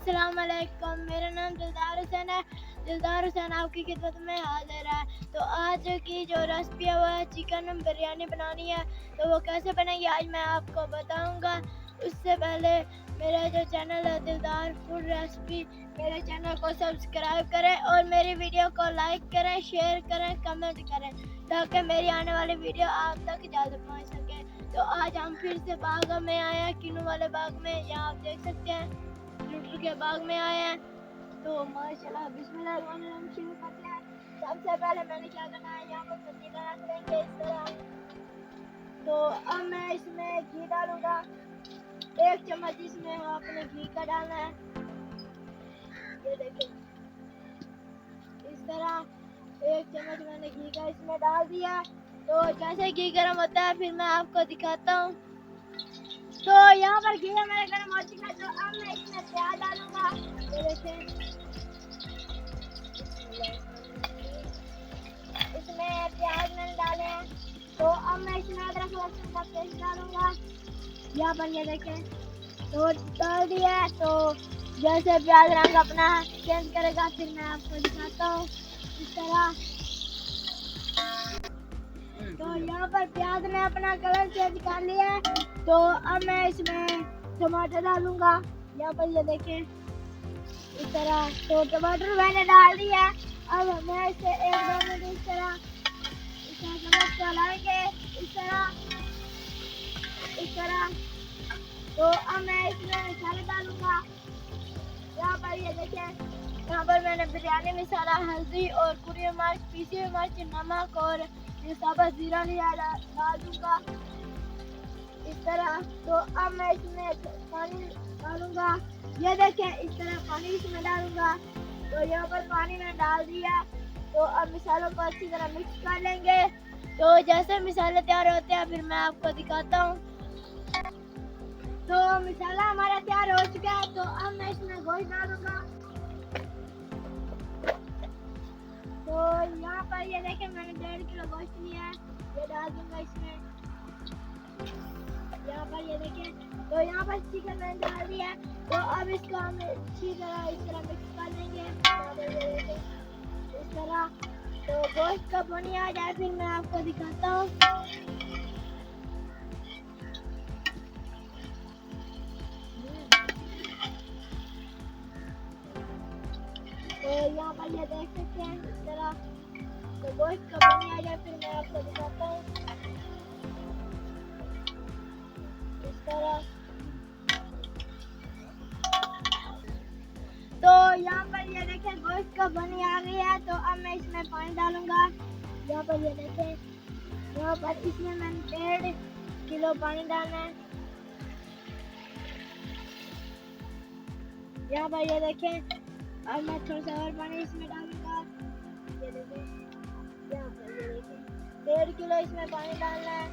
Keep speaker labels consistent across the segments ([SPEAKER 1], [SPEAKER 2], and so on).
[SPEAKER 1] अस्सलाम वालेकुम। मेरा नाम दिलदार हुसैन है। दिलदार हुसैन आपकी खिदमत में हाजिर है। तो आज की जो रेसिपी है वो है चिकन बिरयानी बनानी है। तो वो कैसे बनेगी आज मैं आपको बताऊंगा। उससे पहले मेरा जो चैनल है दिलदार फूड रेसिपी, मेरे चैनल को सब्सक्राइब करें और मेरी वीडियो को लाइक करें, शेयर करें, कमेंट करें ताकि मेरी आने वाली वीडियो आप तक जल्द पहुंच सके। तो आज हम फिर से बाग में आए हैं, किन्नू वाले बाग में। यहाँ आप देख सकते हैं टूटर के बाग में आए हैं। तो माशाल्लाह बिस्मिल्लाह शुरू करते हैं। सबसे पहले मैंने क्या करना है, यहाँ पर पतीला रख लेंगे इस तरह। तो अब मैं इसमें घी डालूंगा। 1 चम्मच इसमें आपने घी का डालना है। ये देखिए इस तरह 1 चम्मच मैंने घी का इसमें डाल दिया। तो जैसे घी गर्म होता है फिर मैं आपको दिखाता हूँ। तो यहाँ पर घी मेरे गर्म हो चुका है। तो अब मैं इसमें प्याज डालूंगा। ये देखें इसमें प्याज मैंने डाले हैं। तो अब मैं इसमें अदरक लहसुन का पेस्ट डालूंगा। यहाँ पर ये देखें तो डाल दिया है। तो जैसे प्याज रंग अपना चेंज करेगा फिर मैं आपको दिखाता हूँ इस तरह। तो यहाँ पर प्याज ने अपना कलर चेंज कर लिया है। तो अब मैं इसमें टमाटर डालूंगा। यहाँ पर ये देखें इस तरह। तो टमाटर मैंने डाल दिया है। अब मैं इसे 1-2 मिनट इस तरह नमक चलाएंगे इस तरह। तो अब मैं इसमें मसाले डालूंगा। यहाँ पर ये देखें, यहाँ पर मैंने बिरयानी मसाला, हल्दी और कुरी मिर्च, पीसी हुई मिर्च, नमक और ये साबुत जीरा लिया डाल दूंगा इस तरह। तो अब मैं इसमें पानी डालूंगा। ये देखें इस तरह पानी इसमें डालूंगा। तो यहाँ पर पानी मैंने डाल दिया। तो अब मसालों को अच्छी तरह मिक्स कर लेंगे। तो जैसे मसाले तैयार होते हैं फिर मैं आपको दिखाता हूँ। तो मसाला हमारा तैयार हो चुका है। तो अब मैं इसमें गोश्त डालूंगा। तो यहाँ पर ये देखें मैंने 1.5 किलो गोश्त लिया है, ये डाल दूंगा इसमें। यहाँ पर ये देखें तो यहाँ पर चिकन मैंने डाल दिया है। तो अब इसको हम अच्छी तरह इस तरह मिक्स कर देंगे इस तरह। तो गोश्त का पानी आ जाए फिर मैं आपको दिखाता हूँ। तो यहाँ पर ये देख सकते हैं इस तरह। तो गोश्त का पानी आ जाए फिर मैं आपको दिखाता हूँ इस तरह। तो यहाँ पर ये देखें गोश्त का पानी आ गया है। तो अब मैं इसमें पानी डालूंगा। यहाँ पर ये देखें, यहाँ पर इसमें मैंने 1.5 किलो पानी डालना है। यहाँ पर ये देखें अब मैं थोड़ा सा और पानी इसमें डालूंगा। ये देखें यहाँ पर ये देखें 1.5 किलो इसमें पानी डालना है।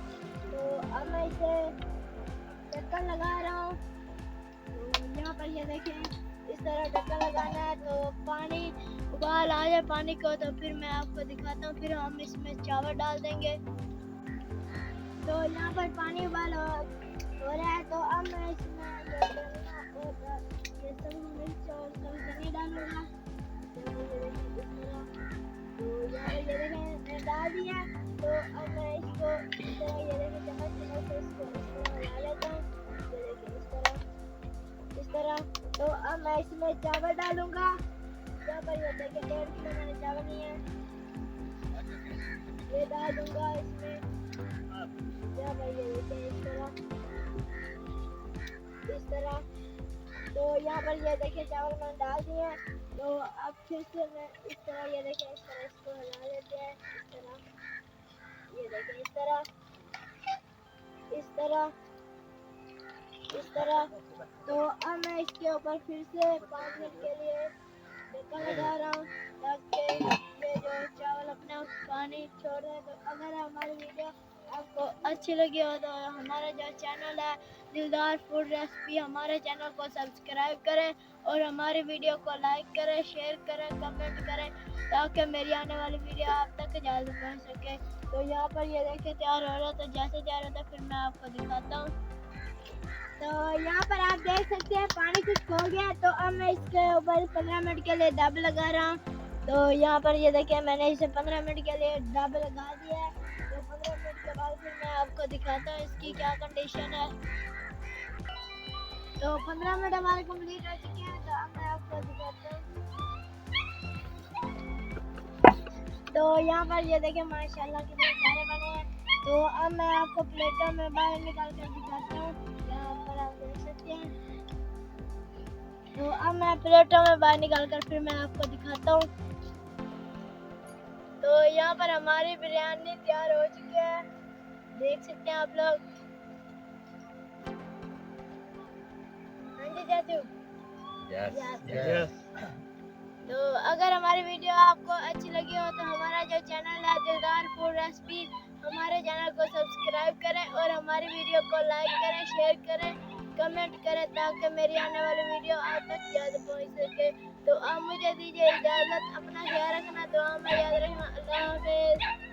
[SPEAKER 1] तो अब मैं इसे ढक्कन लगा रहा हूँ। तो यहाँ पर ये देखें इस तरह ढक्कन लगाना है। तो पानी उबाल आ जाए पानी को तो फिर मैं आपको दिखाता हूँ। फिर हम इसमें चावल डाल देंगे। तो यहाँ पर पानी उबाल हो रहा है। तो अब मैं इसमें ये सब्ज़ी मिर्च और सब्ज़ी धनिया डालूंगा। तो यहाँ ये देखें मैंने डाल दिया। तो अब मैं इसको इस तरह ये देखें चम्मच से इसको इस तरह हिला लेता हूँ। ये देखें इस तरह। तो अब मैं इसमें चावल डालूंगा। यहाँ पर ये देखें 1.5 किलो मैंने चावल लिए हैं, ये डाल दूंगा इसमें। यहाँ पर ये देखें इस तरह। तो यहाँ पर ये देखें चावल मैंने डाल दिए हैं। तो अब फिर से मैं इस तरह ये देखें इस तरह इसको हिला लेते हैं इस तरह। ये देखें इस तरह। तो अब मैं इसके ऊपर फिर से 5 मिनट के लिए ढक्कन लगा रहा हूँ ताकि ये जो चावल अपना पानी छोड़ रहे हैं। तो अगर हमारी वीडियो आपको अच्छी लगी हो तो हमारा जो चैनल है दिलदार फूड रेसिपी, हमारे चैनल को सब्सक्राइब करें और हमारी वीडियो को लाइक करें, शेयर करें, कमेंट करें ताकि मेरी आने वाली वीडियो आप तक जल्द पहुँच सके। तो यहाँ पर ये देखें तैयार हो रहा है। तो जैसे तैयार होता है फिर मैं आपको दिखाता हूँ। तो यहाँ पर आप देख सकते हैं पानी कुछ हो गया, तो अब मैं इसके ऊपर 15 मिनट के लिए दब लगा रहा हूँ। तो यहाँ पर ये देखिए मैंने इसे 15 मिनट के लिए दब लगा दिया है। तो 15 मिनट के बाद फिर मैं आपको दिखाता हूँ इसकी क्या कंडीशन है। तो 15 मिनट हमारे कंप्लीट हो चुके हैं, तो अब मैं आपको दिखाता हूँ। तो यहाँ पर ये देखिए माशाल्लाह कितने सारे बने हैं। तो अब मैं आपको प्लेटों में बाहर निकाल कर दिखाता हूँ, यहाँ पर आप देख सकते हैं। तो अब मैं प्लेटों में बाहर निकाल कर फिर मैं आपको दिखाता हूँ। तो यहाँ पर हमारी बिरयानी तैयार हो चुकी है, देख सकते हैं आप लोग। हाँ जी चाचू।
[SPEAKER 2] यस।
[SPEAKER 1] तो अगर हमारी वीडियो आपको अच्छी लगी हो तो हमारा जो चैनल है दिलदार फूड रेसिपी, हमारे चैनल को सब्सक्राइब करें और हमारी वीडियो को लाइक करें, शेयर करें, कमेंट करें ताकि मेरी आने वाली वीडियो आप तक जल्द पहुंच सके। तो अब मुझे दीजिए इजाज़त, अपना ख्याल रखना, दुआ में याद रखना। अल्लाह हाफिज़।